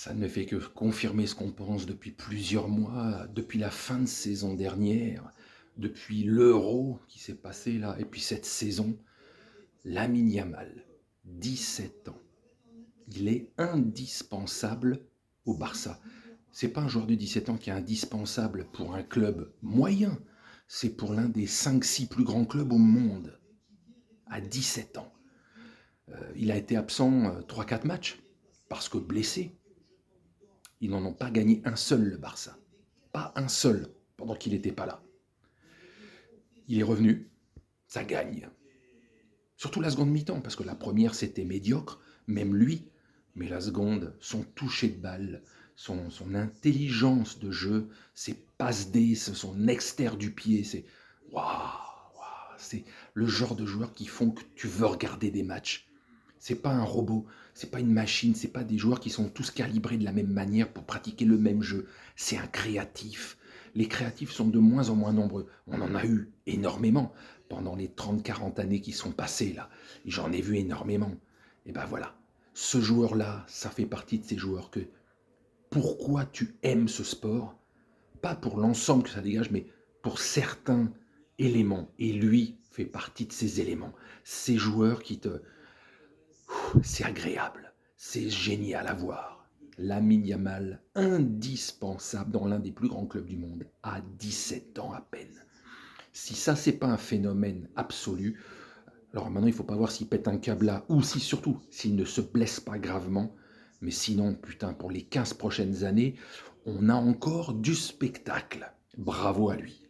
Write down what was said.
Ça ne fait que confirmer ce qu'on pense depuis plusieurs mois, depuis la fin de saison dernière, depuis l'Euro qui s'est passé là, et puis cette saison. Lamine Yamal, 17 ans, il est indispensable au Barça. C'est pas un joueur de 17 ans qui est indispensable pour un club moyen, c'est pour l'un des 5-6 plus grands clubs au monde, à 17 ans. Il a été absent 3-4 matchs, parce que blessé. Ils n'en ont pas gagné un seul, le Barça. Pas un seul, pendant qu'il n'était pas là. Il est revenu, ça gagne. Surtout la seconde mi-temps, parce que la première, c'était médiocre, même lui. Mais la seconde, son toucher de balle, son intelligence de jeu, ses passes D, son extérieur du pied, c'est waouh, waouh, c'est le genre de joueurs qui font que tu veux regarder des matchs. C'est pas un robot, c'est pas une machine, c'est pas des joueurs qui sont tous calibrés de la même manière pour pratiquer le même jeu. C'est un créatif. Les créatifs sont de moins en moins nombreux. On en a eu énormément pendant les 30-40 années qui sont passées là. Et j'en ai vu énormément. Et ben voilà, ce joueur-là, ça fait partie de ces joueurs que pourquoi tu aimes ce sport, pas pour l'ensemble que ça dégage, mais pour certains éléments. Et lui fait partie de ces éléments. Ces joueurs qui te... C'est agréable, c'est génial à voir. Lamine Yamal, indispensable dans l'un des plus grands clubs du monde, à 17 ans à peine. Si ça, c'est pas un phénomène absolu, alors maintenant, il ne faut pas voir s'il pète un câble là, ou si surtout, s'il ne se blesse pas gravement. Mais sinon, putain, pour les 15 prochaines années, on a encore du spectacle. Bravo à lui.